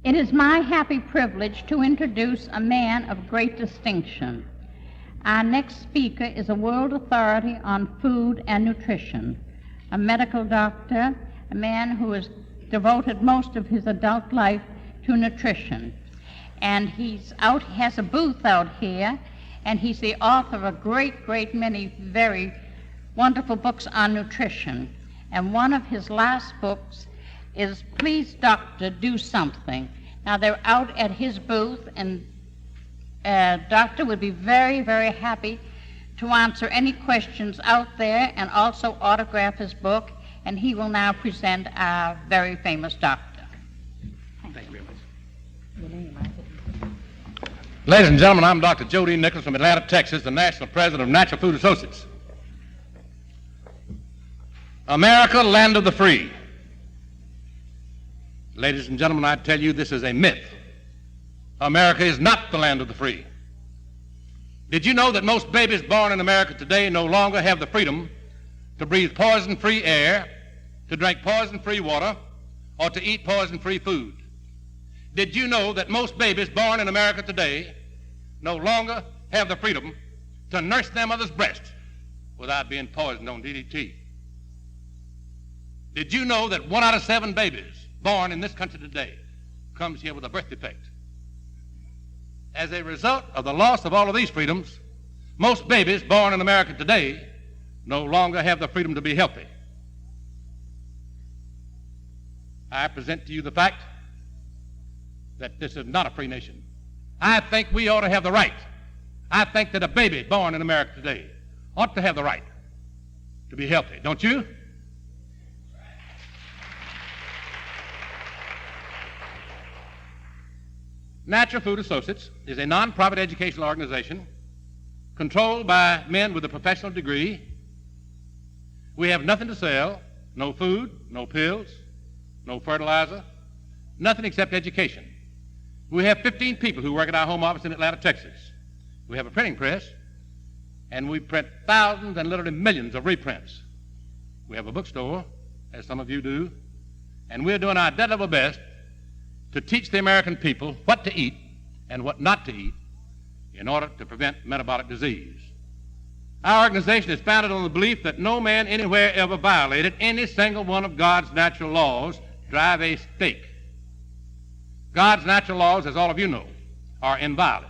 It is my happy privilege to introduce a man of great distinction. Our next speaker is a world authority on food and nutrition, a medical doctor, a man who has devoted most of his adult life to nutrition. And has a booth out here, and he's the author of a great many very wonderful books on nutrition. And one of his last books is Please Doctor, Do Something. Now they're out at his booth, and Doctor would be very happy to answer any questions out there and also autograph his book, and he will now present our very famous doctor. Thank you very much. Your name, I think. Ladies and gentlemen, I'm Dr. Jody Nichols from Atlanta, Texas, the National President of Natural Food Associates. America, land of the free. Ladies and gentlemen, I tell you this is a myth. America is not the land of the free. Did you know that most babies born in America today no longer have the freedom to breathe poison-free air, to drink poison-free water, or to eat poison-free food? Did you know that most babies born in America today no longer have the freedom to nurse their mother's breast without being poisoned on DDT? Did you know that 1 out of 7 babies born in this country today comes here with a birth defect? As a result of the loss of all of these freedoms, most babies born in America today no longer have the freedom to be healthy. I present to you the fact that this is not a free nation. I think we ought to have the right. I think that a baby born in America today ought to have the right to be healthy, don't you? Natural Food Associates is a non-profit educational organization controlled by men with a professional degree. We have nothing to sell, no food, no pills, no fertilizer, nothing except education. We have 15 people who work at our home office in Atlanta, Texas. We have a printing press, and we print thousands and literally millions of reprints. We have a bookstore, as some of you do, and we're doing our dead level best to teach the American people what to eat and what not to eat in order to prevent metabolic disease. Our organization is founded on the belief that no man anywhere ever violated any single one of God's natural laws. Drive a stake. God's natural laws, as all of you know, are inviolate.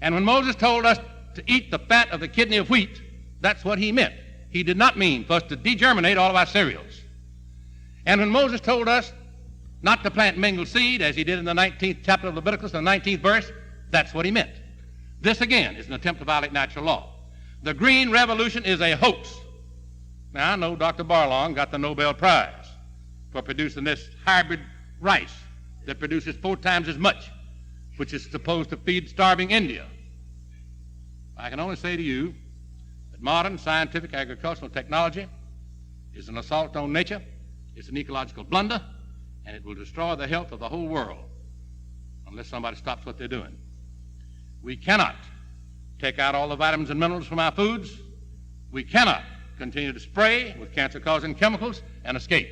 And when Moses told us to eat the fat of the kidney of wheat, that's what he meant. He did not mean for us to degerminate all of our cereals. And when Moses told us not to plant mingled seed, as he did in the 19th chapter of Leviticus, in the 19th verse, that's what he meant. This, again, is an attempt to violate natural law. The Green Revolution is a hoax. Now, I know Dr. Barlong got the Nobel Prize for producing this hybrid rice that produces 4 times as much, which is supposed to feed starving India. I can only say to you that modern scientific agricultural technology is an assault on nature, it's an ecological blunder, and it will destroy the health of the whole world unless somebody stops what they're doing. We cannot take out all the vitamins and minerals from our foods. We cannot continue to spray with cancer-causing chemicals and escape.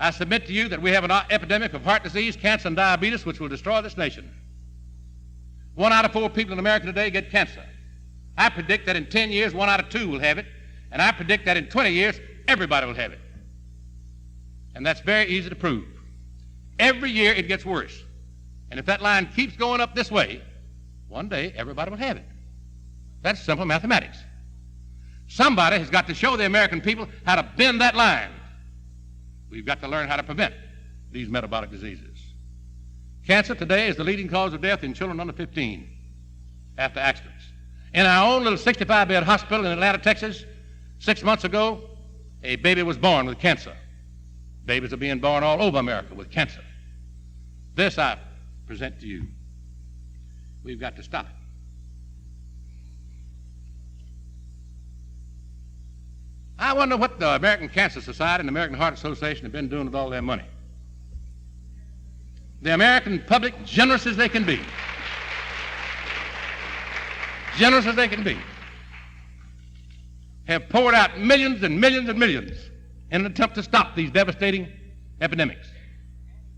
I submit to you that we have an epidemic of heart disease, cancer, and diabetes which will destroy this nation. 1 out of 4 people in America today get cancer. I predict that in 10 years, 1 out of 2 will have it, and I predict that in 20 years, everybody will have it. And that's very easy to prove. Every year it gets worse. And if that line keeps going up this way, one day everybody will have it. That's simple mathematics. Somebody has got to show the American people how to bend that line. We've got to learn how to prevent these metabolic diseases. Cancer today is the leading cause of death in children under 15 after accidents. In our own little 65-bed hospital in Atlanta, Texas, 6 months ago, a baby was born with cancer. Babies are being born all over America with cancer. This I present to you. We've got to stop it. I wonder what the American Cancer Society and the American Heart Association have been doing with all their money. The American public, generous as they can be, have poured out millions and millions and millions in an attempt to stop these devastating epidemics.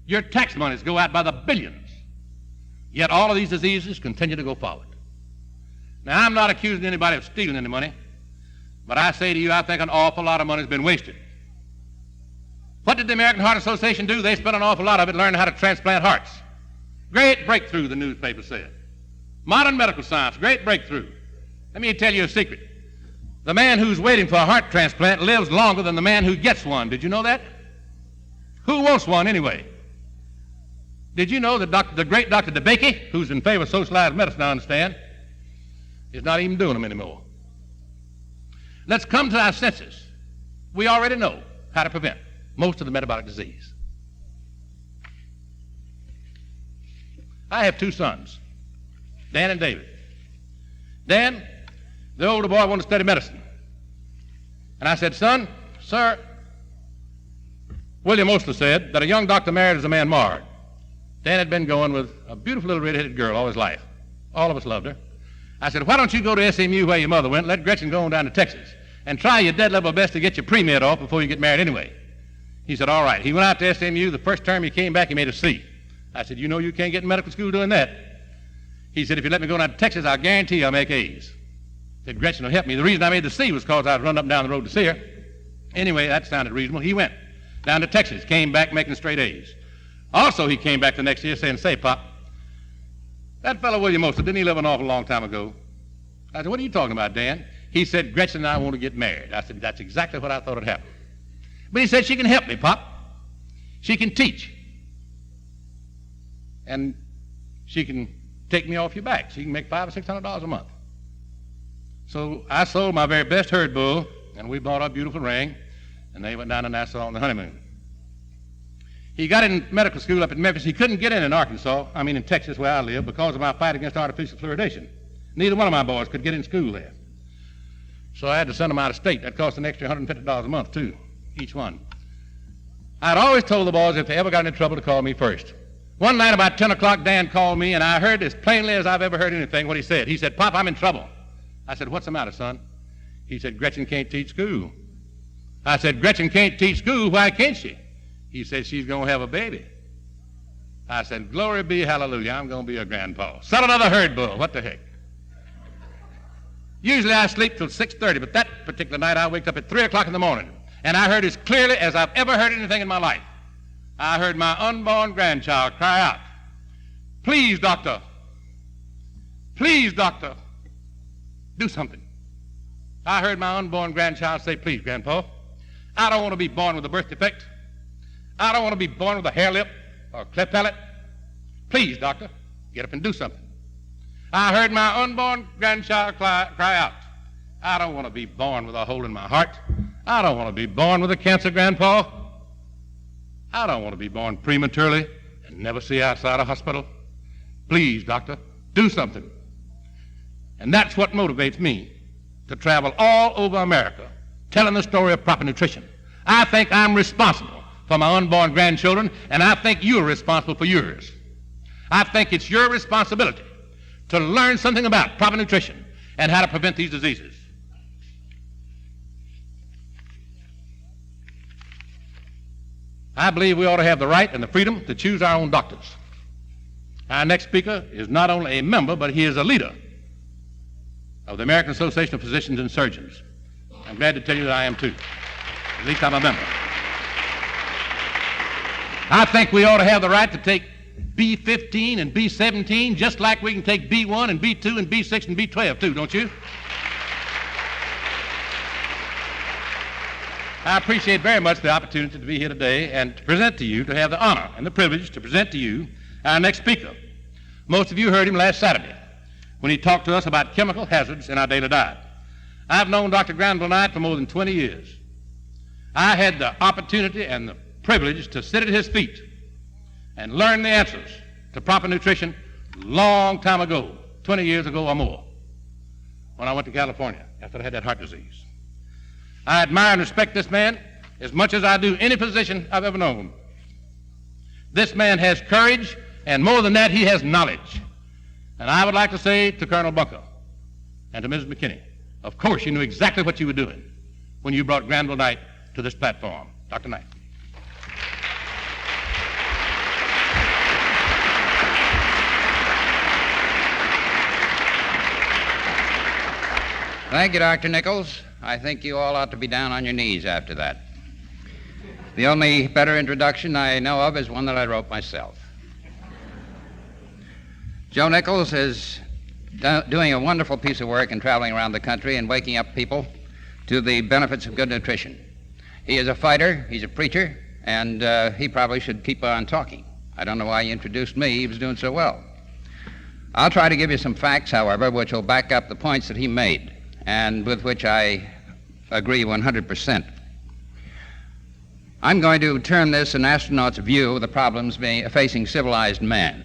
Your tax monies go out by the billions. Yet all of these diseases continue to go forward. Now, I'm not accusing anybody of stealing any money, but I say to you, I think an awful lot of money has been wasted. What did the American Heart Association do? They spent an awful lot of it learning how to transplant hearts. Great breakthrough, the newspaper said. Modern medical science, great breakthrough. Let me tell you a secret. The man who's waiting for a heart transplant lives longer than the man who gets one. Did you know that? Who wants one anyway? Did you know that the great Dr. DeBakey, who's in favor of socialized medicine, I understand, is not even doing them anymore? Let's come to our senses. We already know how to prevent most of the metabolic disease. I have two sons, Dan and David. Dan, the older boy, wanted to study medicine. And I said, son, sir, William Osler said that a young doctor married as a man marred. Dan had been going with a beautiful little red-headed girl all his life. All of us loved her. I said, why don't you go to SMU where your mother went, let Gretchen go on down to Texas, and try your dead level best to get your pre-med off before you get married anyway. He said, all right. He went out to SMU. The first term he came back, he made a C. I said, you know you can't get in medical school doing that. He said, if you let me go down to Texas, I'll guarantee I'll make A's. I said, Gretchen will help me. The reason I made the C was because I was running up and down the road to see her. Anyway, that sounded reasonable. He went down to Texas, came back making straight A's. Also, he came back the next year saying, say, Pop, that fellow William Osler, didn't he live an awful long time ago? I said, what are you talking about, Dan? He said, Gretchen and I want to get married. I said, that's exactly what I thought would happen. But he said, she can help me, Pop. She can teach. And she can take me off your back. She can make $500 or $600 a month. So I sold my very best herd bull, and we bought a beautiful ring, and they went down to Nassau on the honeymoon. He got in medical school up in Memphis. He couldn't get in Texas where I live, because of my fight against artificial fluoridation. Neither one of my boys could get in school there. So I had to send them out of state. That cost an extra $150 a month, too, each one. I'd always told the boys if they ever got into trouble to call me first. One night about 10 o'clock, Dan called me, and I heard as plainly as I've ever heard anything what he said. He said, Pop, I'm in trouble. I said, what's the matter, son? He said, Gretchen can't teach school. I said, Gretchen can't teach school. Why can't she? He said, she's going to have a baby. I said, glory be, hallelujah, I'm going to be a grandpa. Sell another herd bull. What the heck? Usually I sleep till 6:30, but that particular night I waked up at 3 o'clock in the morning, and I heard as clearly as I've ever heard anything in my life. I heard my unborn grandchild cry out, please, doctor, do something. I heard my unborn grandchild say, please, Grandpa, I don't want to be born with a birth defect. I don't want to be born with a hair lip or a cleft palate. Please, doctor, get up and do something. I heard my unborn grandchild cry out, I don't want to be born with a hole in my heart. I don't want to be born with a cancer, Grandpa. I don't want to be born prematurely and never see outside a hospital. Please, doctor, do something. And that's what motivates me to travel all over America telling the story of proper nutrition. I think I'm responsible for my unborn grandchildren, and I think you're responsible for yours. I think it's your responsibility to learn something about proper nutrition and how to prevent these diseases. I believe we ought to have the right and the freedom to choose our own doctors. Our next speaker is not only a member, but he is a leader of the American Association of Physicians and Surgeons. I'm glad to tell you that I am too. At least I'm a member. I think we ought to have the right to take B15 and B17 just like we can take B1 and B2 and B6 and B12 too, don't you? I appreciate very much the opportunity to be here today and to present to you, to have the honor and the privilege to present to you our next speaker. Most of you heard him last Saturday when he talked to us about chemical hazards in our daily diet. I've known Dr. Granville Knight for more than 20 years. I had the opportunity and the privilege to sit at his feet and learn the answers to proper nutrition long time ago, 20 years ago or more, when I went to California after I had that heart disease. I admire and respect this man as much as I do any physician I've ever known. This man has courage, and more than that, he has knowledge. And I would like to say to Colonel Bunker and to Mrs. McKinney, of course you knew exactly what you were doing when you brought Granville Knight to this platform. Dr. Knight. Thank you, Dr. Nichols. I think you all ought to be down on your knees after that. The only better introduction I know of is one that I wrote myself. Joe Nichols is doing a wonderful piece of work in traveling around the country and waking up people to the benefits of good nutrition. He is a fighter, he's a preacher, and he probably should keep on talking. I don't know why he introduced me, he was doing so well. I'll try to give you some facts, however, which will back up the points that he made, and with which I agree 100%. I'm going to term this an astronaut's view of the problems facing civilized man.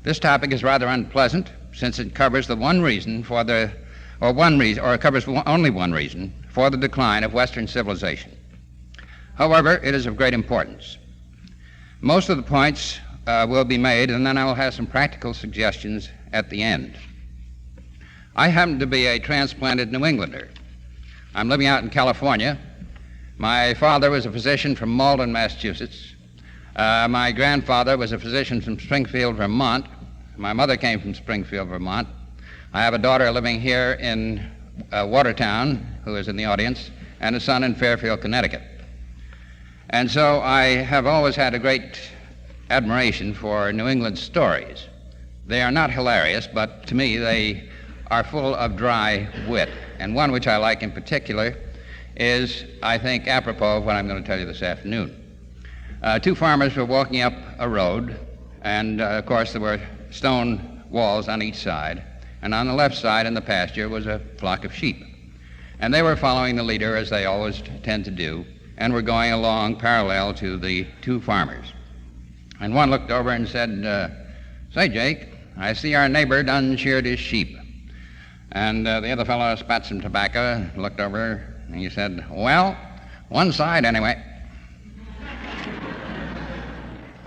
This topic is rather unpleasant, since it covers the one reason for the, or one reason, or it covers only one reason for the decline of Western civilization. However, it is of great importance. Most of the points will be made, and then I will have some practical suggestions at the end. I happen to be a transplanted New Englander. I'm living out in California. My father was a physician from Malden, Massachusetts. My grandfather was a physician from Springfield, Vermont. My mother came from Springfield, Vermont. I have a daughter living here in Watertown, who is in the audience, and a son in Fairfield, Connecticut. And so I have always had a great admiration for New England stories. They are not hilarious, but to me they are full of dry wit. And one which I like in particular is, I think, apropos of what I'm going to tell you this afternoon. Two farmers were walking up a road, and of course there were stone walls on each side, and on the left side in the pasture was a flock of sheep. And they were following the leader, as they always tend to do, and were going along parallel to the two farmers. And one looked over and said, "Say, Jake, I see our neighbor done sheared his sheep." And the other fellow spat some tobacco, looked over, and he said, "Well, one side anyway."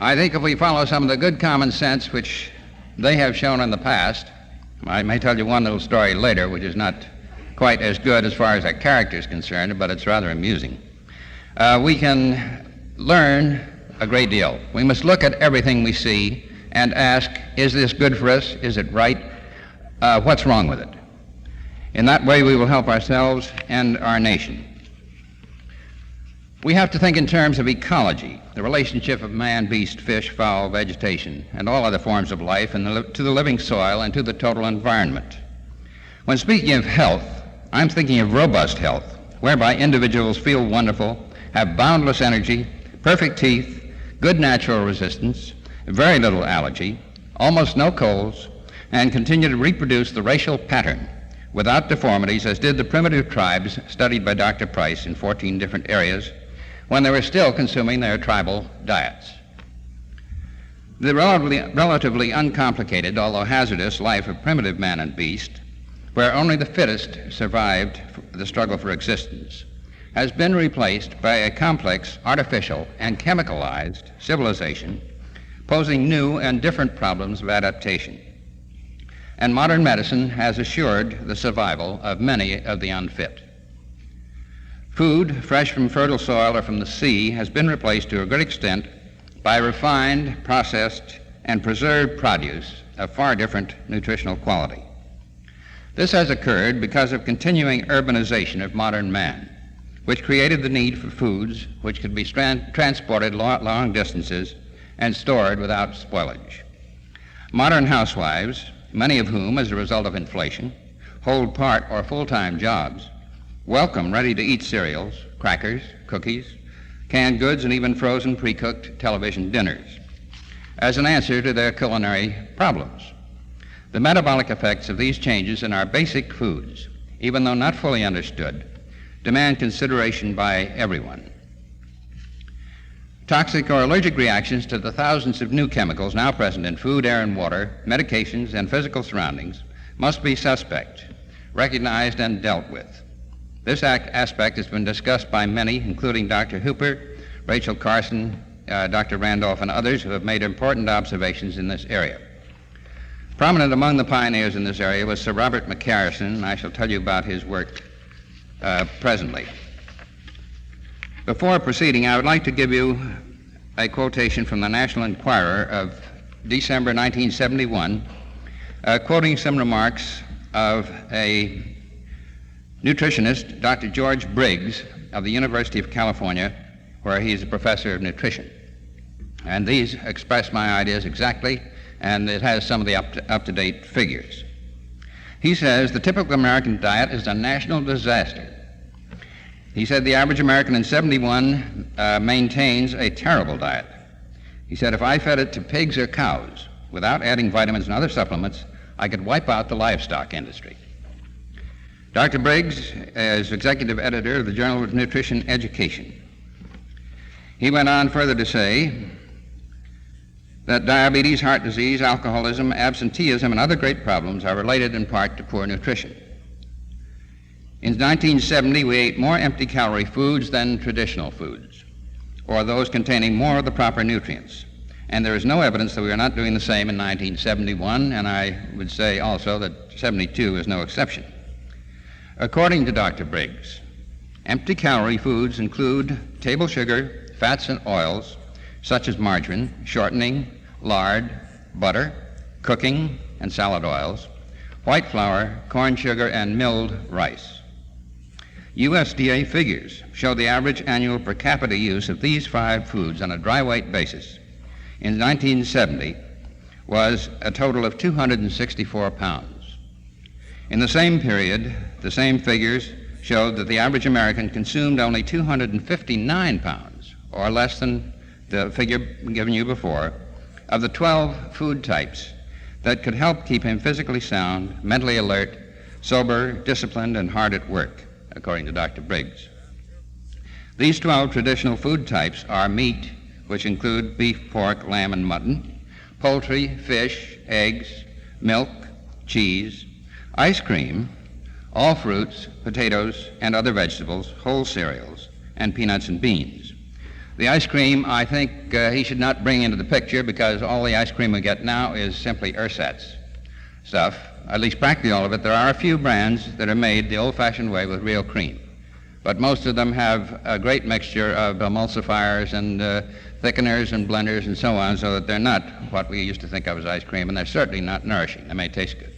I think if we follow some of the good common sense which they have shown in the past, I may tell you one little story later which is not quite as good as far as that character is concerned, but it's rather amusing. We can learn a great deal. We must look at everything we see and ask, is this good for us? Is it right? What's wrong with it? In that way, we will help ourselves and our nation. We have to think in terms of ecology, the relationship of man, beast, fish, fowl, vegetation, and all other forms of life, and to the living soil and to the total environment. When speaking of health, I'm thinking of robust health, whereby individuals feel wonderful, have boundless energy, perfect teeth, good natural resistance, very little allergy, almost no colds, and continue to reproduce the racial pattern without deformities, as did the primitive tribes studied by Dr. Price in 14 different areas when they were still consuming their tribal diets. The relatively uncomplicated, although hazardous, life of primitive man and beast, where only the fittest survived the struggle for existence, has been replaced by a complex, artificial, and chemicalized civilization posing new and different problems of adaptation. And modern medicine has assured the survival of many of the unfit. Food, fresh from fertile soil or from the sea, has been replaced to a great extent by refined, processed, and preserved produce of far different nutritional quality. This has occurred because of continuing urbanization of modern man, which created the need for foods which could be transported long distances and stored without spoilage. Modern housewives, many of whom, as a result of inflation, hold part or full-time jobs, welcome ready-to-eat cereals, crackers, cookies, canned goods, and even frozen pre-cooked television dinners as an answer to their culinary problems. The metabolic effects of these changes in our basic foods, even though not fully understood, demand consideration by everyone. Toxic or allergic reactions to the thousands of new chemicals now present in food, air, and water, medications, and physical surroundings must be suspect, recognized, and dealt with. This aspect has been discussed by many, including Dr. Hooper, Rachel Carson, Dr. Randolph, and others who have made important observations in this area. Prominent among the pioneers in this area was Sir Robert McCarrison, and I shall tell you about his work presently. Before proceeding, I would like to give you a quotation from the National Enquirer of December 1971, quoting some remarks of a nutritionist Dr. George Briggs of the University of California, where he's a professor of nutrition. And these express my ideas exactly, and it has some of the up-to-date figures. He says the typical American diet is a national disaster. He said the average American in 71 maintains a terrible diet. He said if I fed it to pigs or cows without adding vitamins and other supplements, I could wipe out the livestock industry. Dr. Briggs is executive editor of the Journal of Nutrition Education. He went on further to say that diabetes, heart disease, alcoholism, absenteeism, and other great problems are related in part to poor nutrition. In 1970, we ate more empty-calorie foods than traditional foods, or those containing more of the proper nutrients. And there is no evidence that we are not doing the same in 1971, and I would say also that 72 is no exception. According to Dr. Briggs, empty-calorie foods include table sugar, fats and oils, such as margarine, shortening, lard, butter, cooking, and salad oils, white flour, corn sugar, and milled rice. USDA figures show the average annual per capita use of these 5 foods on a dry weight basis in 1970 was a total of 264 pounds. In the same period, the same figures showed that the average American consumed only 259 pounds, or less than the figure given you before, of the 12 food types that could help keep him physically sound, mentally alert, sober, disciplined, and hard at work, according to Dr. Briggs. These 12 traditional food types are meat, which include beef, pork, lamb, and mutton, poultry, fish, eggs, milk, cheese, ice cream, all fruits, potatoes, and other vegetables, whole cereals, and peanuts and beans. The ice cream, I think he should not bring into the picture because all the ice cream we get now is simply ersatz stuff, at least practically all of it. There are a few brands that are made the old-fashioned way with real cream, but most of them have a great mixture of emulsifiers and thickeners and blenders and so on, so that they're not what we used to think of as ice cream, and they're certainly not nourishing. They may taste good.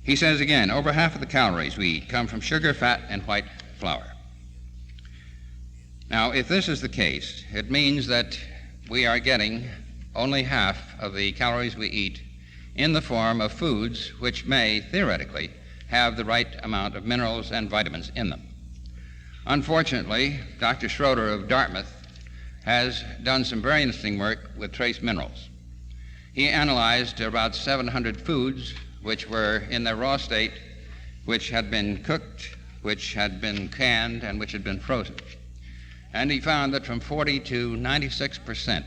He says again, over half of the calories we eat come from sugar, fat, and white flour. Now, if this is the case, it means that we are getting only half of the calories we eat in the form of foods which may, theoretically, have the right amount of minerals and vitamins in them. Unfortunately, Dr. Schroeder of Dartmouth has done some very interesting work with trace minerals. He analyzed about 700 foods which were in their raw state, which had been cooked, which had been canned, and which had been frozen. And he found that from 40 to 96%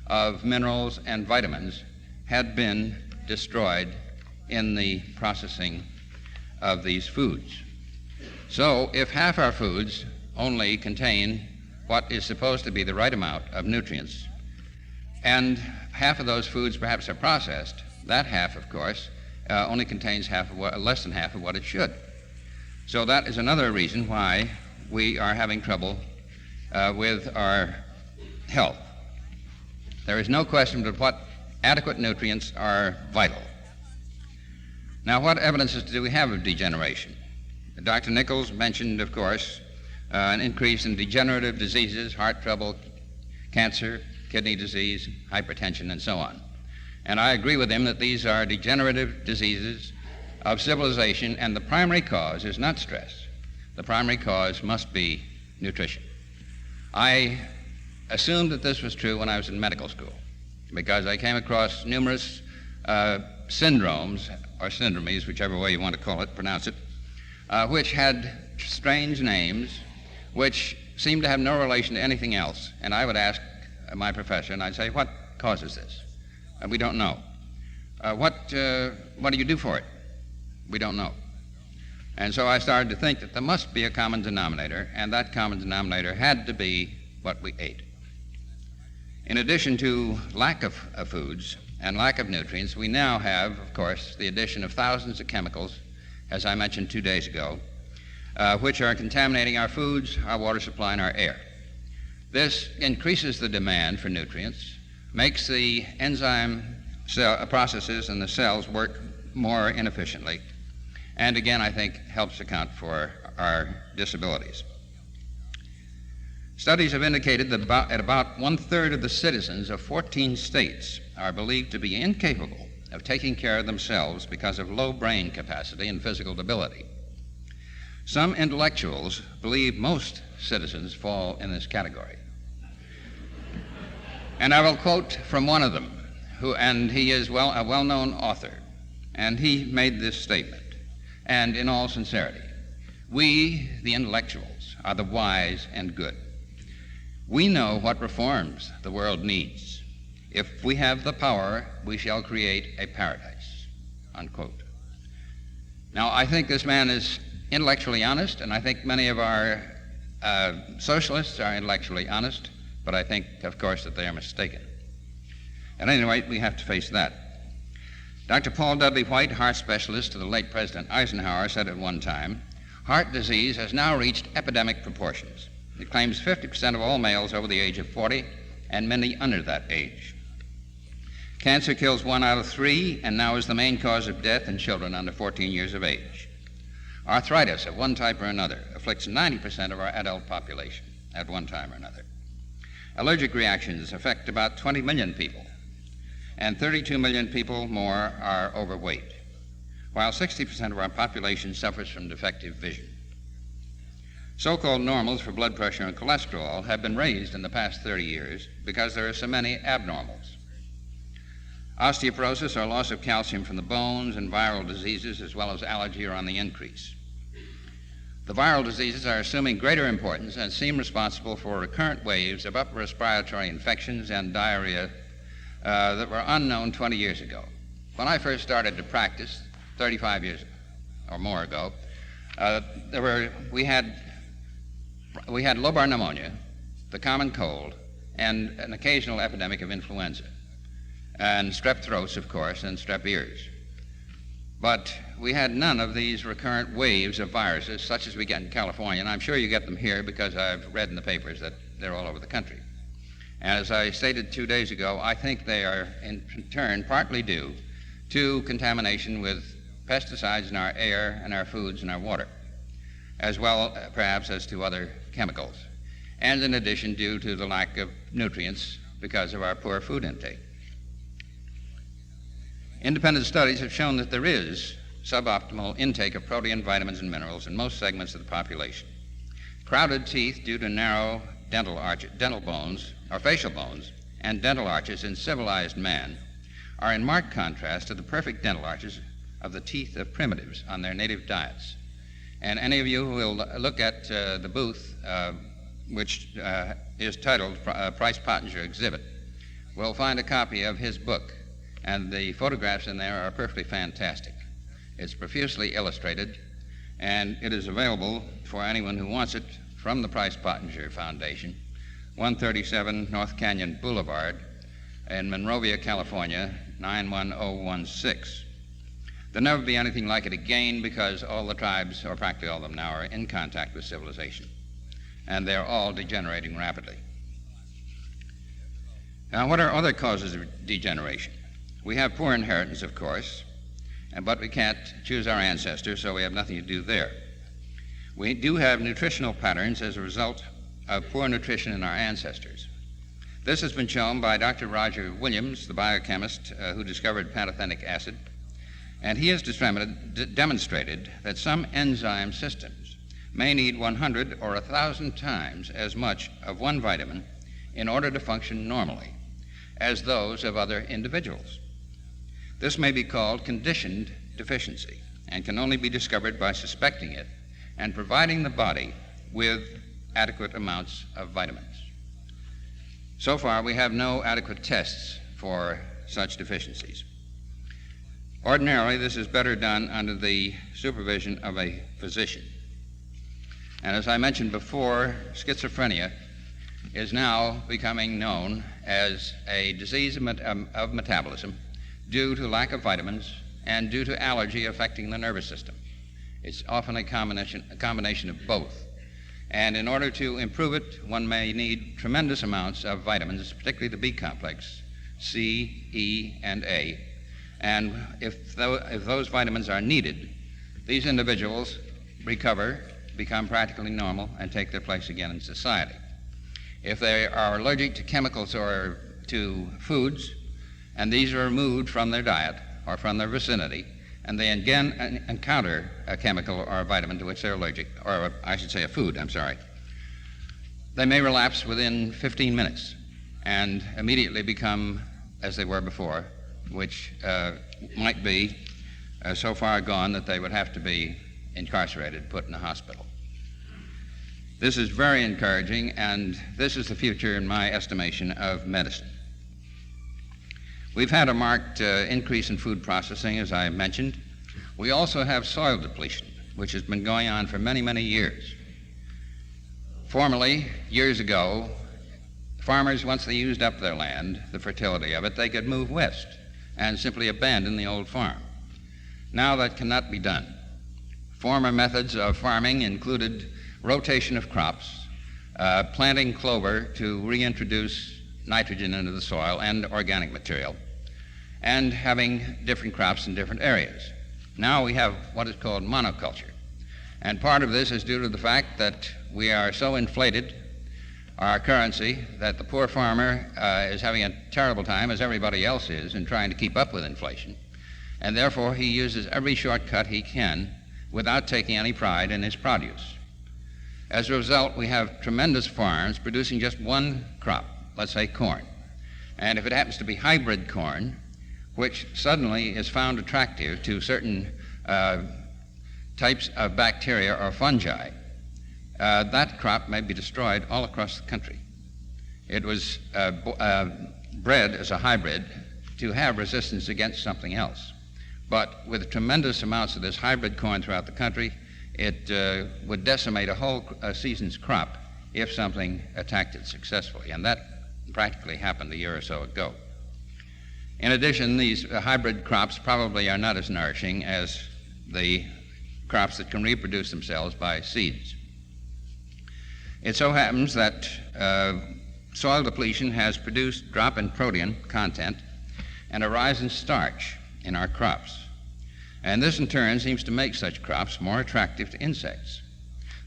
of minerals and vitamins had been destroyed in the processing of these foods. So if half our foods only contain what is supposed to be the right amount of nutrients, and half of those foods perhaps are processed, that half, of course, only contains less than half of what it should. So that is another reason why we are having trouble with our health. There is no question but what adequate nutrients are vital. Now, what evidences do we have of degeneration? Dr. Nichols mentioned, of course, an increase in degenerative diseases, heart trouble, cancer, kidney disease, hypertension, and so on. And I agree with him that these are degenerative diseases of civilization, and the primary cause is not stress. The primary cause must be nutrition. I assumed that this was true when I was in medical school because I came across numerous syndromes, or syndromes, whichever way you want to call it, pronounce it, which had strange names which seemed to have no relation to anything else. And I would ask my professor, and I'd say, what causes this? We don't know. What do you do for it? We don't know. And so I started to think that there must be a common denominator, and that common denominator had to be what we ate. In addition to lack of foods and lack of nutrients, we now have, of course, the addition of thousands of chemicals, as I mentioned 2 days ago, which are contaminating our foods, our water supply, and our air. This increases the demand for nutrients, makes the enzyme processes in the cells work more inefficiently, and again, I think, helps account for our disabilities. Studies have indicated that about 1/3 of the citizens of 14 states are believed to be incapable of taking care of themselves because of low brain capacity and physical debility. Some intellectuals believe most citizens fall in this category. And I will quote from one of them, and he is a well-known author, and he made this statement, and in all sincerity: "We, the intellectuals, are the wise and good. We know what reforms the world needs. If we have the power, we shall create a paradise," unquote. Now, I think this man is intellectually honest, and I think many of our socialists are intellectually honest, but I think, of course, that they are mistaken. At any rate, we have to face that. Dr. Paul Dudley White, heart specialist to the late President Eisenhower, said at one time, "Heart disease has now reached epidemic proportions. It claims 50% of all males over the age of 40 and many under that age. Cancer kills 1 out of 3 and now is the main cause of death in children under 14 years of age. Arthritis of one type or another afflicts 90% of our adult population at one time or another. Allergic reactions affect about 20 million people, and 32 million people more are overweight, while 60% of our population suffers from defective vision. So-called normals for blood pressure and cholesterol have been raised in the past 30 years because there are so many abnormals. Osteoporosis, or loss of calcium from the bones, and viral diseases as well as allergy are on the increase. The viral diseases are assuming greater importance and seem responsible for recurrent waves of upper respiratory infections and diarrhea that were unknown 20 years ago. When I first started to practice 35 years or more ago, we had lobar pneumonia, the common cold, and an occasional epidemic of influenza, and strep throats, of course, and strep ears. But we had none of these recurrent waves of viruses such as we get in California, and I'm sure you get them here because I've read in the papers that they're all over the country. And as I stated 2 days ago, I think they are in turn partly due to contamination with pesticides in our air and our foods and our water, as well perhaps as to other chemicals, and in addition due to the lack of nutrients because of our poor food intake. Independent studies have shown that there is suboptimal intake of protein, vitamins, and minerals in most segments of the population. Crowded teeth due to narrow dental bones, or facial bones, and dental arches in civilized man are in marked contrast to the perfect dental arches of the teeth of primitives on their native diets. And any of you who will look at the booth, which is titled Price Pottinger Exhibit, will find a copy of his book, and the photographs in there are perfectly fantastic. It's profusely illustrated, and it is available for anyone who wants it from the Price Pottinger Foundation, 137 North Canyon Boulevard in Monrovia, California, 91016. There'll never be anything like it again because all the tribes, or practically all of them now, are in contact with civilization, and they're all degenerating rapidly. Now, what are other causes of degeneration? We have poor inheritance, of course, but we can't choose our ancestors, so we have nothing to do there. We do have nutritional patterns as a result of poor nutrition in our ancestors. This has been shown by Dr. Roger Williams, the biochemist who discovered pantothenic acid, and he has demonstrated that some enzyme systems may need 100 or 1,000 times as much of one vitamin in order to function normally as those of other individuals. This may be called conditioned deficiency and can only be discovered by suspecting it and providing the body with adequate amounts of vitamins. So far, we have no adequate tests for such deficiencies. Ordinarily, this is better done under the supervision of a physician. And as I mentioned before, schizophrenia is now becoming known as a disease of metabolism due to lack of vitamins and due to allergy affecting the nervous system. It's often a combination of both. And in order to improve it, one may need tremendous amounts of vitamins, particularly the B complex, C, E, and A. And if those vitamins are needed, These individuals recover, become practically normal, and take their place again in society. If they are allergic to chemicals or to foods, and these are removed from their diet or from their vicinity, and they again encounter a chemical or a vitamin to which they're allergic, or I should say a food, they may relapse within 15 minutes and immediately become as they were before, which might be so far gone that they would have to be incarcerated, put in a hospital. This is very encouraging, and this is the future, in my estimation, of medicine. We've had a marked increase in food processing, as I mentioned. We also have soil depletion, which has been going on for many, many years. Formerly, years ago, farmers, once they used up their land, the fertility of it, they could move west and simply abandon the old farm. Now that cannot be done. Former methods of farming included rotation of crops, planting clover to reintroduce nitrogen into the soil and organic material, and having different crops in different areas. Now we have what is called monoculture. And part of this is due to the fact that we are so inflated, our currency, that the poor farmer is having a terrible time, as everybody else is, in trying to keep up with inflation. And therefore he uses every shortcut he can without taking any pride in his produce. As a result, we have tremendous farms producing just one crop, let's say corn. And if it happens to be hybrid corn, which suddenly is found attractive to certain types of bacteria or fungi, that crop may be destroyed all across the country. It was bred as a hybrid to have resistance against something else. But with tremendous amounts of this hybrid corn throughout the country, it would decimate a whole season's crop if something attacked it successfully, and that practically happened a year or so ago. In addition, these hybrid crops probably are not as nourishing as the crops that can reproduce themselves by seeds. It so happens that soil depletion has produced a drop in protein content and a rise in starch in our crops. And this in turn seems to make such crops more attractive to insects.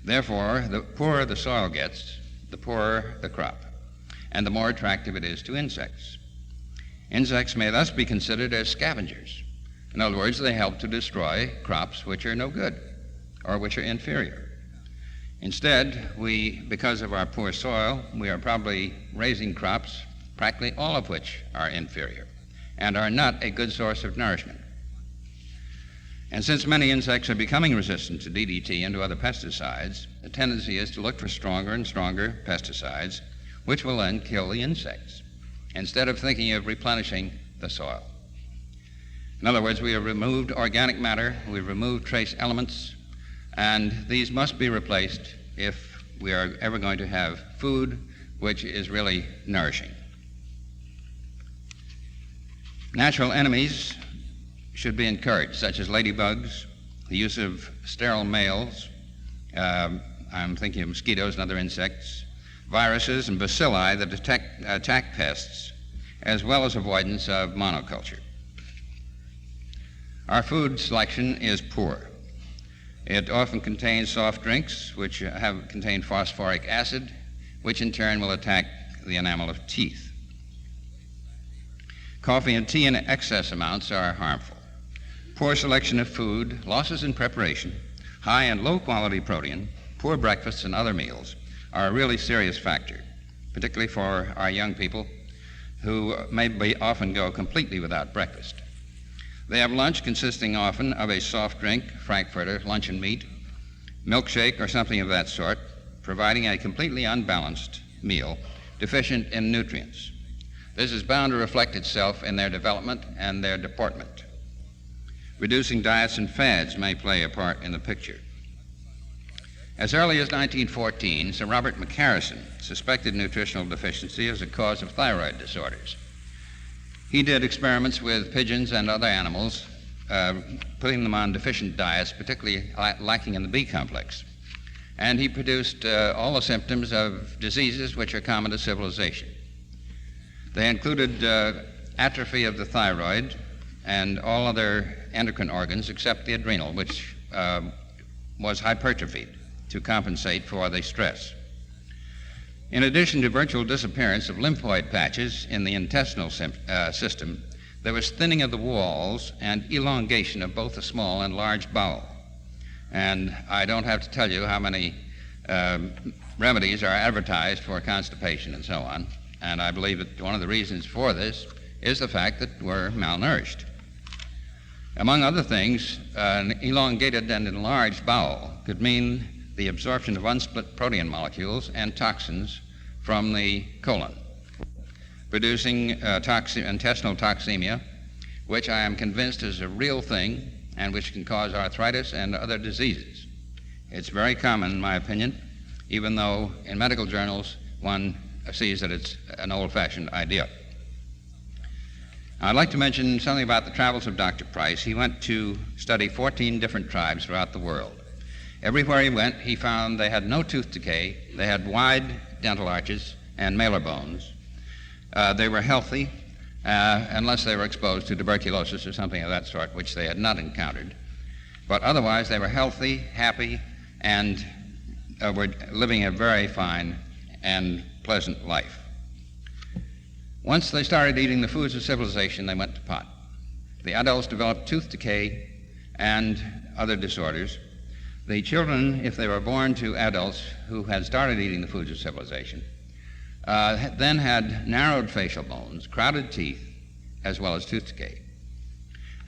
Therefore, the poorer the soil gets, the poorer the crop, and the more attractive it is to insects. Insects may thus be considered as scavengers. In other words, they help to destroy crops which are no good or which are inferior. Instead, because of our poor soil, we are probably raising crops, practically all of which are inferior and are not a good source of nourishment. And since many insects are becoming resistant to DDT and to other pesticides, the tendency is to look for stronger and stronger pesticides, which will then kill the insects, instead of thinking of replenishing the soil. In other words, we have removed organic matter, we've removed trace elements, and these must be replaced if we are ever going to have food which is really nourishing. Natural enemies should be encouraged, such as ladybugs, the use of sterile males, I'm thinking of mosquitoes and other insects, viruses and bacilli that attack pests, as well as avoidance of monoculture. Our food selection is poor. It often contains soft drinks which contain phosphoric acid, which in turn will attack the enamel of teeth. Coffee and tea in excess amounts are harmful. Poor selection of food, losses in preparation, high and low quality protein, poor breakfasts and other meals are a really serious factor, particularly for our young people who often go completely without breakfast. They have lunch consisting often of a soft drink, frankfurter, luncheon meat, milkshake, or something of that sort, providing a completely unbalanced meal deficient in nutrients. This is bound to reflect itself in their development and their deportment. Reducing diets and fads may play a part in the picture. As early as 1914, Sir Robert McCarrison suspected nutritional deficiency as a cause of thyroid disorders. He did experiments with pigeons and other animals, putting them on deficient diets, particularly lacking in the B complex. And he produced all the symptoms of diseases which are common to civilization. They included atrophy of the thyroid and all other endocrine organs except the adrenal, which was hypertrophied to compensate for the stress. In addition to virtual disappearance of lymphoid patches in the intestinal system, there was thinning of the walls and elongation of both the small and large bowel. And I don't have to tell you how many remedies are advertised for constipation and so on. And I believe that one of the reasons for this is the fact that we're malnourished. Among other things, an elongated and enlarged bowel could mean the absorption of unsplit protein molecules and toxins from the colon, producing intestinal toxemia, which I am convinced is a real thing and which can cause arthritis and other diseases. It's very common, in my opinion, even though in medical journals one sees that it's an old-fashioned idea. I'd like to mention something about the travels of Dr. Price. He went to study 14 different tribes throughout the world. Everywhere he went, he found they had no tooth decay, they had wide dental arches and malar bones. They were healthy, unless they were exposed to tuberculosis or something of that sort, which they had not encountered. But otherwise, they were healthy, happy, and were living a very fine and pleasant life. Once they started eating the foods of civilization, they went to pot. The adults developed tooth decay and other disorders. The children, if they were born to adults who had started eating the foods of civilization, then had narrowed facial bones, crowded teeth, as well as tooth decay.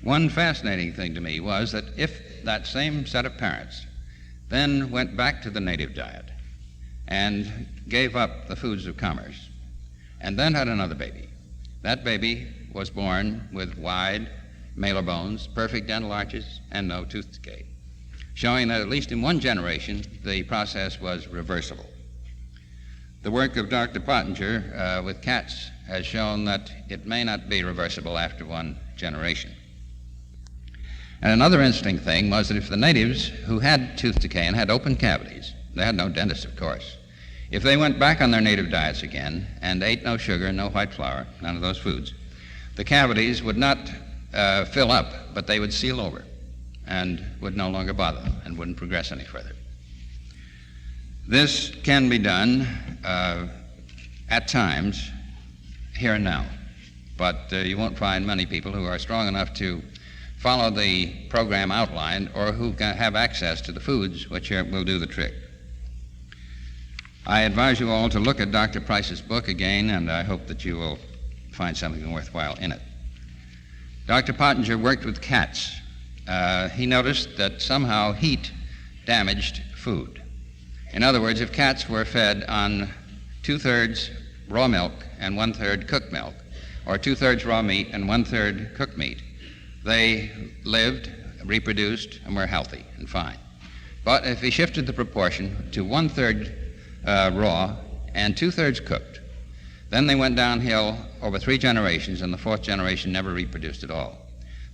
One fascinating thing to me was that if that same set of parents then went back to the native diet and gave up the foods of commerce, and then had another baby, that baby was born with wide malar bones, perfect dental arches, and no tooth decay, showing that at least in one generation the process was reversible. The work of Dr. Pottinger with cats has shown that it may not be reversible after one generation. And another interesting thing was that if the natives who had tooth decay and had open cavities, they had no dentist, of course, if they went back on their native diets again and ate no sugar, no white flour, none of those foods, the cavities would not fill up, but they would seal over and would no longer bother them and wouldn't progress any further. This can be done at times, here and now, but you won't find many people who are strong enough to follow the program outlined or who can have access to the foods which will do the trick. I advise you all to look at Dr. Price's book again, and I hope that you will find something worthwhile in it. Dr. Pottinger worked with cats. He noticed that somehow heat damaged food. In other words, if cats were fed on 2/3 raw milk and 1/3 cooked milk, or 2/3 raw meat and 1/3 cooked meat, they lived, reproduced, and were healthy and fine. But if he shifted the proportion to 1/3 raw and 2/3 cooked, then they went downhill over 3 generations, and the 4th generation never reproduced at all.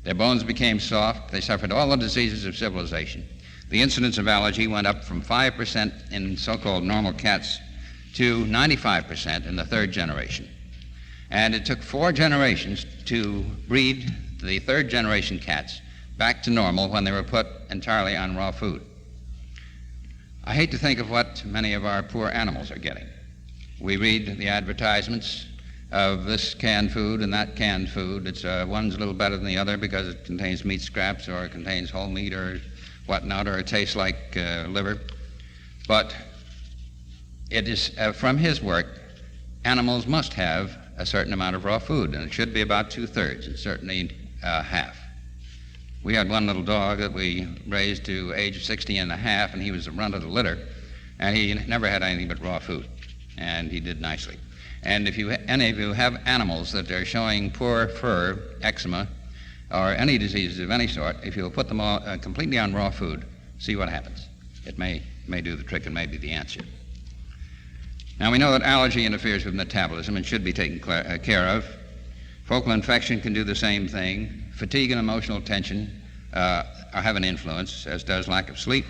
Their bones became soft, they suffered all the diseases of civilization. The incidence of allergy went up from 5% in so-called normal cats to 95% in the 3rd generation. And it took 4 generations to breed the 3rd generation cats back to normal when they were put entirely on raw food. I hate to think of what many of our poor animals are getting. We read the advertisements of this canned food and that canned food. One's a little better than the other because it contains meat scraps or it contains whole meat or whatnot, or it tastes like liver. But it is, from his work, animals must have a certain amount of raw food, and it should be about 2/3, and certainly half. We had one little dog that we raised to age 60 and a half, and he was the runt of the litter, and he never had anything but raw food, and he did nicely. And if any of you have animals that are showing poor fur, eczema, or any diseases of any sort, if you'll put them all completely on raw food, see what happens. It may do the trick and may be the answer. Now, we know that allergy interferes with metabolism and should be taken care of. Focal infection can do the same thing. Fatigue and emotional tension have an influence, as does lack of sleep.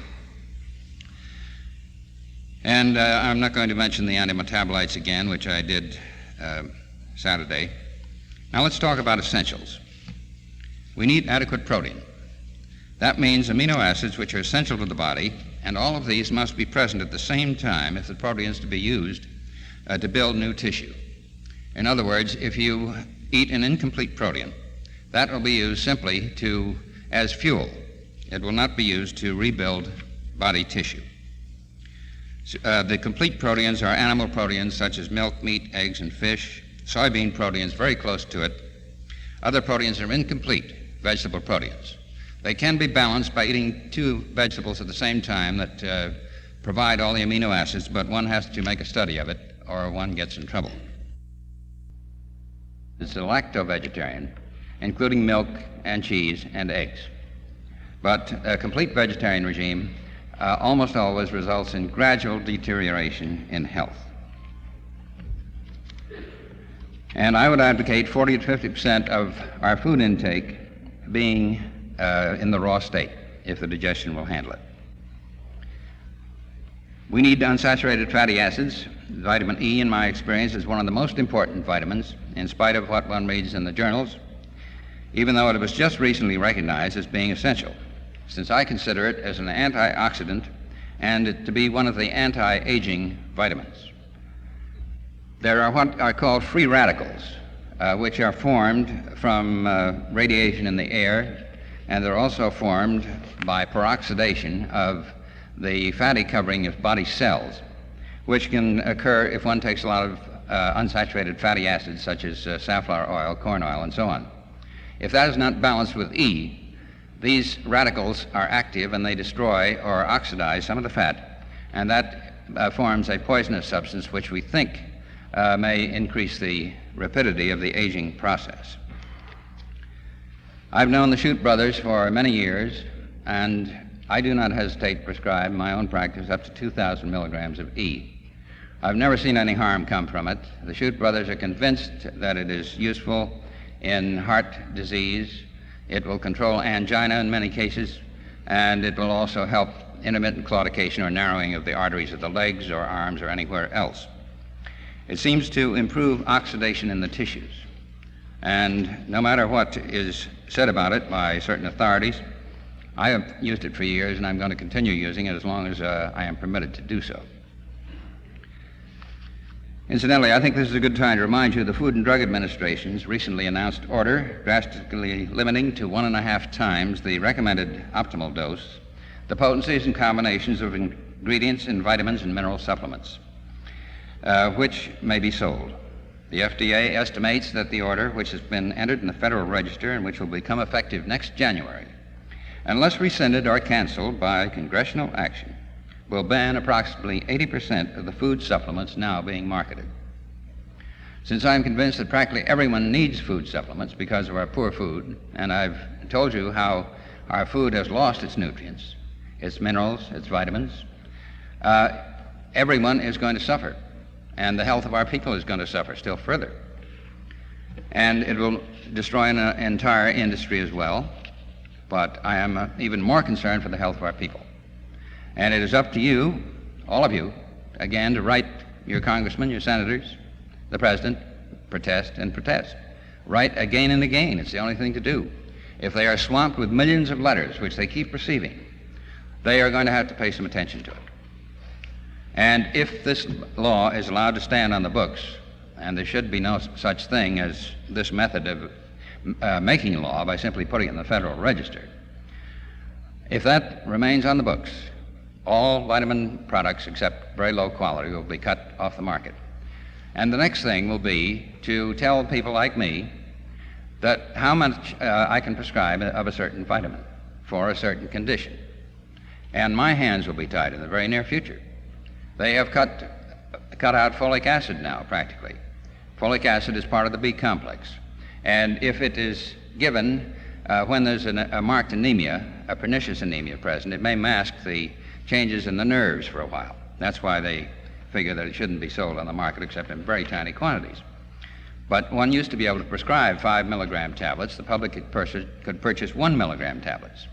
And I'm not going to mention the antimetabolites again, which I did Saturday. Now let's talk about essentials. We need adequate protein. That means amino acids which are essential to the body, and all of these must be present at the same time if the protein is to be used to build new tissue. In other words, if you eat an incomplete protein, that will be used simply as fuel. It will not be used to rebuild body tissue. The complete proteins are animal proteins such as milk, meat, eggs, and fish. Soybean proteins very close to it. Other proteins are incomplete, vegetable proteins. They can be balanced by eating two vegetables at the same time that provide all the amino acids, but one has to make a study of it or one gets in trouble. It's a lacto-vegetarian, including milk and cheese and eggs. But a complete vegetarian regime almost always results in gradual deterioration in health. And I would advocate 40 to 50% of our food intake being in the raw state, if the digestion will handle it. We need unsaturated fatty acids. Vitamin E, in my experience, is one of the most important vitamins, in spite of what one reads in the journals, even though it was just recently recognized as being essential, since I consider it as an antioxidant and it to be one of the anti-aging vitamins. There are what are called free radicals, which are formed from radiation in the air, and they're also formed by peroxidation of the fatty covering of body cells, which can occur if one takes a lot of unsaturated fatty acids such as safflower oil, corn oil, and so on. If that is not balanced with E, these radicals are active and they destroy or oxidize some of the fat, and that forms a poisonous substance which we think may increase the rapidity of the aging process. I've known the Shute brothers for many years, and I do not hesitate to prescribe in my own practice up to 2,000 milligrams of E. I've never seen any harm come from it. The Shute brothers are convinced that it is useful in heart disease. It will control angina in many cases, and it will also help intermittent claudication or narrowing of the arteries of the legs or arms or anywhere else. It seems to improve oxidation in the tissues, and no matter what is said about it by certain authorities, I have used it for years, and I'm going to continue using it as long as I am permitted to do so. Incidentally, I think this is a good time to remind you of the Food and Drug Administration's recently announced order drastically limiting to 1.5 times the recommended optimal dose the potencies and combinations of ingredients in vitamins and mineral supplements, which may be sold. The FDA estimates that the order, which has been entered in the Federal Register and which will become effective next January, unless rescinded or canceled by congressional action, will ban approximately 80% of the food supplements now being marketed. Since I'm convinced that practically everyone needs food supplements because of our poor food, and I've told you how our food has lost its nutrients, its minerals, its vitamins, everyone is going to suffer, and the health of our people is going to suffer still further. And it will destroy an entire industry as well, but I am even more concerned for the health of our people. And it is up to you, all of you, again, to write your congressmen, your senators, the president, protest and protest. Write again and again. It's the only thing to do. If they are swamped with millions of letters, which they keep receiving, they are going to have to pay some attention to it. And if this law is allowed to stand on the books, and there should be no such thing as this method of making law by simply putting it in the Federal Register, if that remains on the books, all vitamin products except very low quality will be cut off the market. And the next thing will be to tell people like me that how much I can prescribe of a certain vitamin for a certain condition. And my hands will be tied in the very near future. They have cut out folic acid now, practically. Folic acid is part of the B complex. And if it is given when there's a marked anemia, a pernicious anemia present, it may mask the changes in the nerves for a while. That's why they figure that it shouldn't be sold on the market except in very tiny quantities. But one used to be able to prescribe 5 milligram tablets. The public could purchase 1 milligram tablets.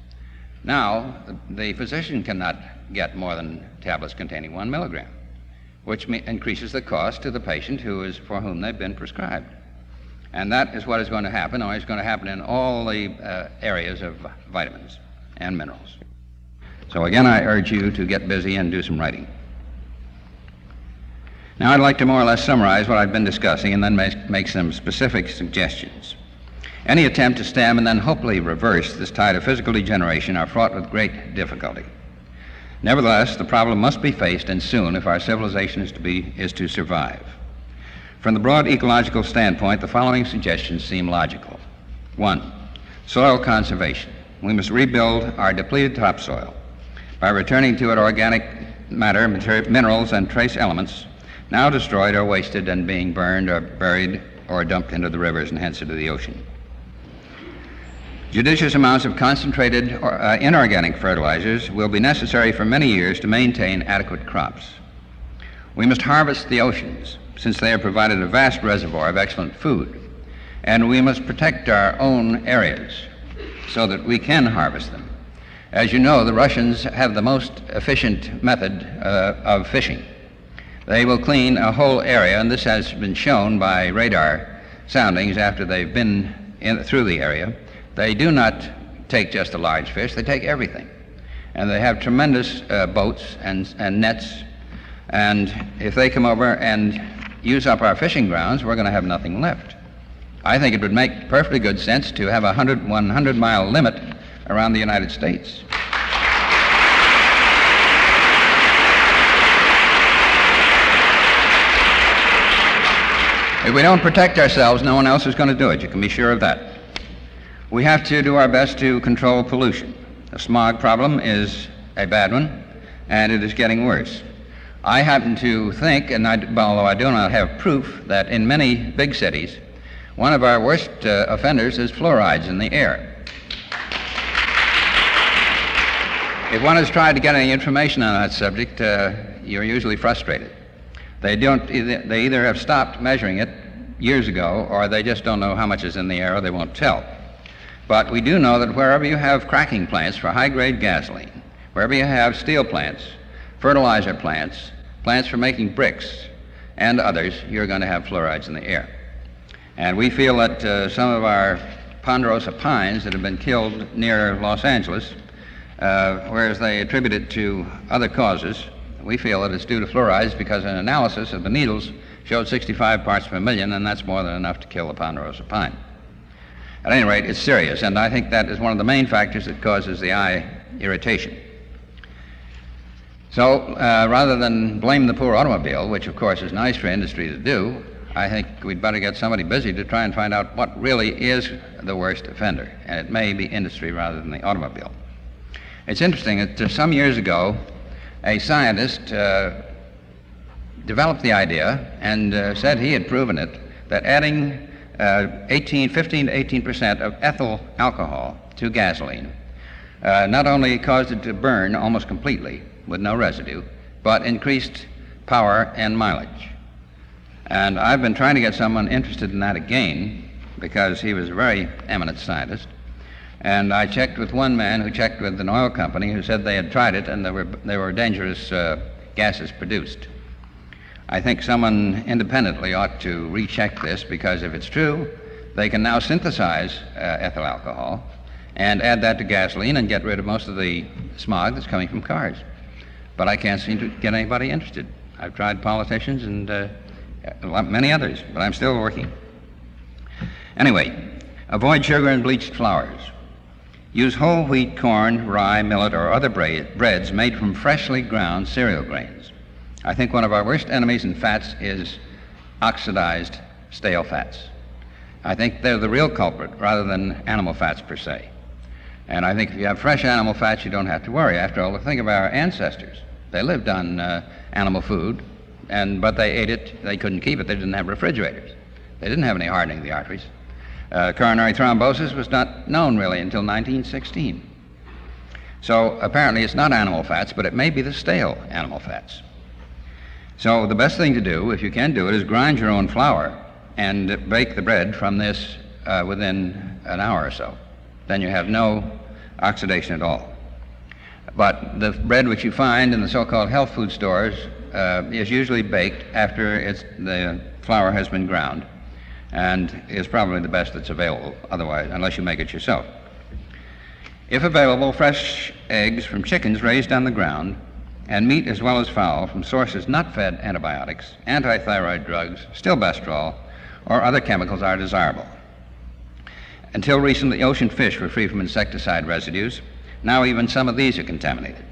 Now, the physician cannot get more than tablets containing 1 milligram, which increases the cost to the patient for whom they've been prescribed. And that is what is going to happen, or is going to happen in all the areas of vitamins and minerals. So again, I urge you to get busy and do some writing. Now I'd like to more or less summarize what I've been discussing and then make some specific suggestions. Any attempt to stem and then hopefully reverse this tide of physical degeneration are fraught with great difficulty. Nevertheless, the problem must be faced, and soon, if our civilization is to survive. From the broad ecological standpoint, the following suggestions seem logical. 1. Soil conservation. We must rebuild our depleted topsoil by returning to it organic matter, minerals, and trace elements now destroyed or wasted and being burned or buried or dumped into the rivers and hence into the ocean. Judicious amounts of concentrated inorganic fertilizers will be necessary for many years to maintain adequate crops. We must harvest the oceans, since they have provided a vast reservoir of excellent food, and we must protect our own areas so that we can harvest them. As you know, the Russians have the most efficient method of fishing. They will clean a whole area, and this has been shown by radar soundings after they've been through the area. They do not take just a large fish, they take everything. And they have tremendous boats and nets, and if they come over and use up our fishing grounds, we're going to have nothing left. I think it would make perfectly good sense to have a 100-mile limit around the United States. If we don't protect ourselves, no one else is going to do it. You can be sure of that. We have to do our best to control pollution. The smog problem is a bad one, and it is getting worse. I happen to think, and although I do not have proof, that in many big cities, one of our worst offenders is fluorides in the air. If one has tried to get any information on that subject, you're usually frustrated. They either have stopped measuring it years ago, or they just don't know how much is in the air, or they won't tell. But we do know that wherever you have cracking plants for high-grade gasoline, wherever you have steel plants, fertilizer plants, plants for making bricks, and others, you're going to have fluorides in the air. And we feel that some of our ponderosa pines that have been killed near Los Angeles, whereas they attribute it to other causes, we feel that it's due to fluorides because an analysis of the needles showed 65 parts per million, and that's more than enough to kill a ponderosa pine. At any rate, it's serious, and I think that is one of the main factors that causes the eye irritation. So rather than blame the poor automobile, which of course is nice for industry to do, I think we'd better get somebody busy to try and find out what really is the worst offender, and it may be industry rather than the automobile. It's interesting that some years ago, a scientist developed the idea and said he had proven it, that adding 15 to 18% of ethyl alcohol to gasoline not only caused it to burn almost completely with no residue, but increased power and mileage. And I've been trying to get someone interested in that again, because he was a very eminent scientist. And I checked with one man who checked with an oil company who said they had tried it and there were dangerous gases produced. I think someone independently ought to recheck this, because if it's true, they can now synthesize ethyl alcohol and add that to gasoline and get rid of most of the smog that's coming from cars. But I can't seem to get anybody interested. I've tried politicians and many others, but I'm still working. Anyway, avoid sugar and bleached flours. Use whole wheat, corn, rye, millet, or other breads made from freshly ground cereal grains. I think one of our worst enemies in fats is oxidized stale fats. I think they're the real culprit rather than animal fats per se. And I think if you have fresh animal fats, you don't have to worry. After all, think of our ancestors. They lived on animal food, but they ate it, they couldn't keep it, they didn't have refrigerators. They didn't have any hardening of the arteries. Coronary thrombosis was not known really until 1916. So apparently it's not animal fats, but it may be the stale animal fats. So the best thing to do, if you can do it, is grind your own flour and bake the bread from this within an hour or so. Then you have no oxidation at all. But the bread which you find in the so-called health food stores is usually baked after the flour has been ground, and is probably the best that's available, otherwise, unless you make it yourself. If available, fresh eggs from chickens raised on the ground, and meat as well as fowl from sources not fed antibiotics, antithyroid drugs, stilbestrol, or other chemicals are desirable. Until recently, ocean fish were free from insecticide residues. Now even some of these are contaminated.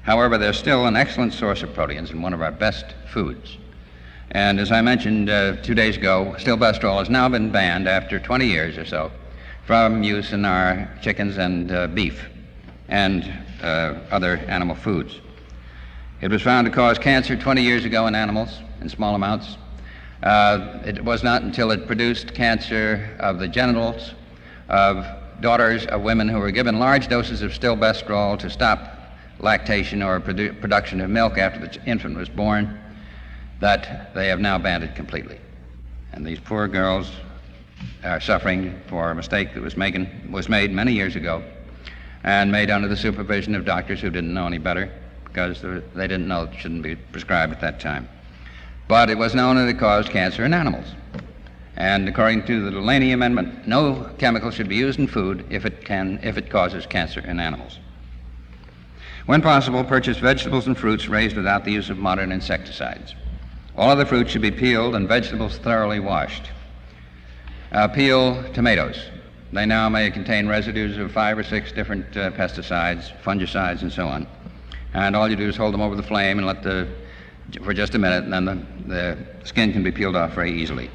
However, they're still an excellent source of proteins and one of our best foods. And as I mentioned 2 days ago, stilbestrol has now been banned after 20 years or so from use in our chickens and beef and other animal foods. It was found to cause cancer 20 years ago in animals in small amounts. It was not until it produced cancer of the genitals of daughters of women who were given large doses of stilbestrol to stop lactation or production of milk after the infant was born that they have now banned it completely. And these poor girls are suffering for a mistake that was made many years ago and made under the supervision of doctors who didn't know any better because they didn't know it shouldn't be prescribed at that time. But it was known that it caused cancer in animals. And according to the Delaney Amendment, no chemical should be used in food if it causes cancer in animals. When possible, purchase vegetables and fruits raised without the use of modern insecticides. All other fruits should be peeled and vegetables thoroughly washed. Peel tomatoes. They now may contain residues of 5 or 6 different pesticides, fungicides, and so on. And all you do is hold them over the flame and for just a minute, and then the skin can be peeled off very easily.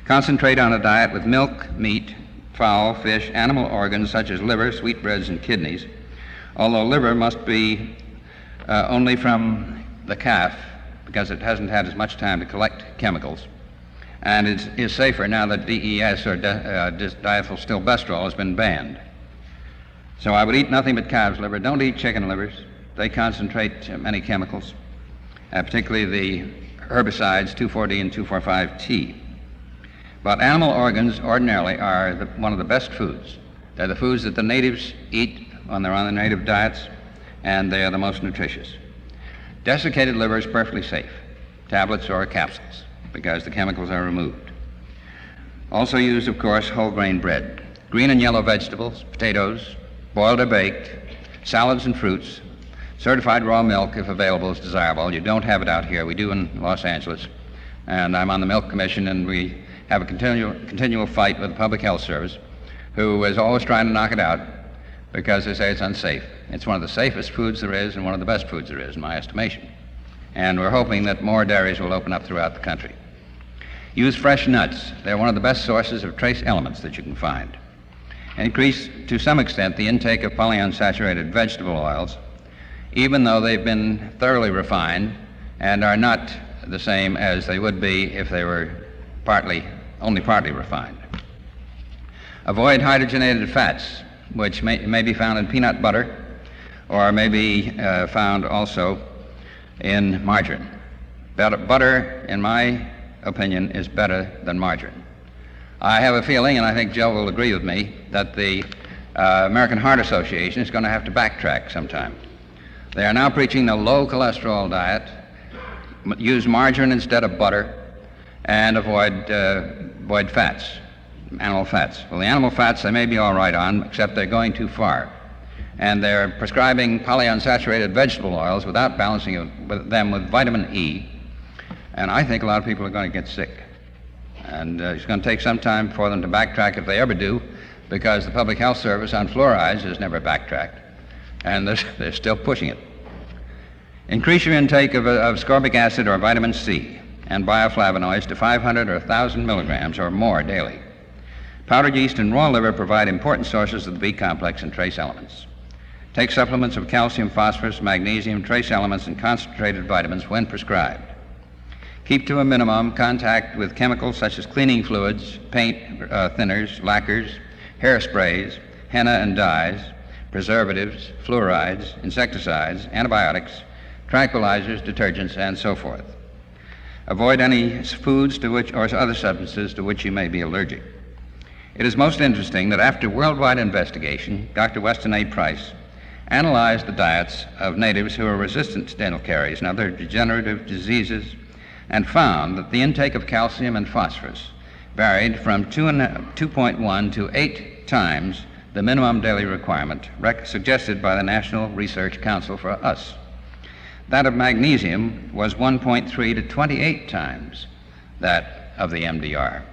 Concentrate on a diet with milk, meat, fowl, fish, animal organs such as liver, sweetbreads, and kidneys, although liver must be only from the calf because it hasn't had as much time to collect chemicals, and it is safer now that DES or diethylstilbestrol has been banned. So I would eat nothing but calf's liver. Don't eat chicken livers. They concentrate many chemicals, particularly the herbicides 2,4-D and 2,4,5-T. But animal organs ordinarily are one of the best foods. They're the foods that the natives eat when they're on their native diets, and they are the most nutritious. Desiccated liver is perfectly safe, tablets or capsules, because the chemicals are removed. Also use, of course, whole grain bread. Green and yellow vegetables, potatoes, boiled or baked, salads and fruits. Certified raw milk, if available, is desirable. You don't have it out here. We do in Los Angeles. And I'm on the Milk Commission, and we have a continual fight with the Public Health Service, who is always trying to knock it out because they say it's unsafe. It's one of the safest foods there is and one of the best foods there is, in my estimation. And we're hoping that more dairies will open up throughout the country. Use fresh nuts. They're one of the best sources of trace elements that you can find. Increase, to some extent, the intake of polyunsaturated vegetable oils, even though they've been thoroughly refined and are not the same as they would be if they were only partly refined. Avoid hydrogenated fats, which may be found in peanut butter or may be found also in margarine. Butter, in my opinion, is better than margarine. I have a feeling, and I think Joe will agree with me, that the American Heart Association is going to have to backtrack sometime. They are now preaching the low cholesterol diet, use margarine instead of butter, and avoid fats, animal fats. Well, the animal fats they may be all right on, except they're going too far. And they're prescribing polyunsaturated vegetable oils without balancing them with vitamin E. And I think a lot of people are going to get sick. And it's going to take some time for them to backtrack if they ever do, because the Public Health Service on fluorides has never backtracked. And they're still pushing it. Increase your intake of ascorbic acid or vitamin C and bioflavonoids to 500 or 1,000 milligrams or more daily. Powdered yeast and raw liver provide important sources of the B complex and trace elements. Take supplements of calcium, phosphorus, magnesium, trace elements, and concentrated vitamins when prescribed. Keep to a minimum contact with chemicals such as cleaning fluids, paint thinners, lacquers, hairsprays, henna and dyes, preservatives, fluorides, insecticides, antibiotics, tranquilizers, detergents, and so forth. Avoid any foods to which, or other substances to which you may be allergic. It is most interesting that after worldwide investigation, Dr. Weston A. Price analyzed the diets of natives who are resistant to dental caries and other degenerative diseases and found that the intake of calcium and phosphorus varied from 2.1 to 8 times the minimum daily requirement suggested by the National Research Council for us. That of magnesium was 1.3 to 28 times that of the MDR.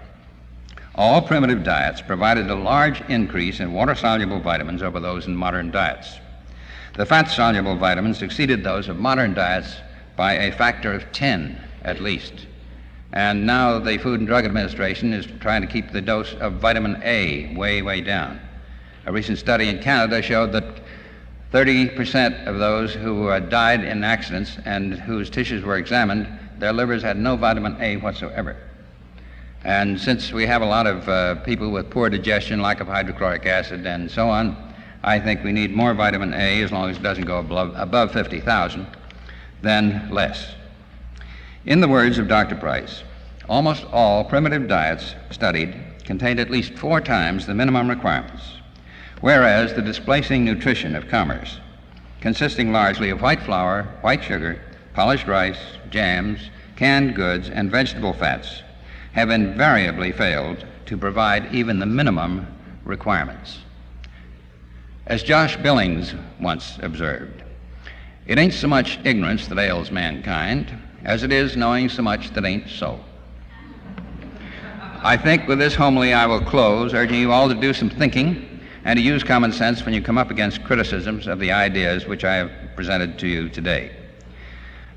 All primitive diets provided a large increase in water-soluble vitamins over those in modern diets. The fat-soluble vitamins exceeded those of modern diets by a factor of 10 at least. And now the Food and Drug Administration is trying to keep the dose of vitamin A way, way down. A recent study in Canada showed that 30% of those who died in accidents and whose tissues were examined, their livers had no vitamin A whatsoever. And since we have a lot of people with poor digestion, lack of hydrochloric acid, and so on, I think we need more vitamin A, as long as it doesn't go above 50,000, than less. In the words of Dr. Price, almost all primitive diets studied contained at least 4 times the minimum requirements, whereas the displacing nutrition of commerce, consisting largely of white flour, white sugar, polished rice, jams, canned goods, and vegetable fats, have invariably failed to provide even the minimum requirements. As Josh Billings once observed, it ain't so much ignorance that ails mankind as it is knowing so much that ain't so. I think with this homily I will close, urging you all to do some thinking and to use common sense when you come up against criticisms of the ideas which I have presented to you today,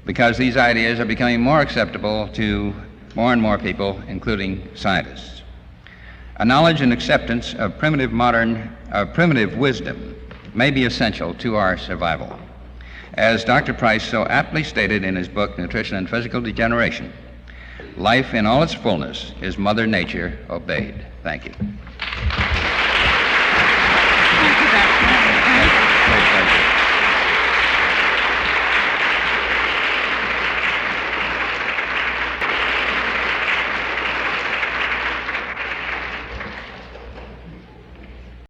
because these ideas are becoming more acceptable to more and more people, including scientists. A knowledge and acceptance of primitive wisdom may be essential to our survival. As Dr. Price so aptly stated in his book, Nutrition and Physical Degeneration, life in all its fullness is Mother Nature obeyed. Thank you.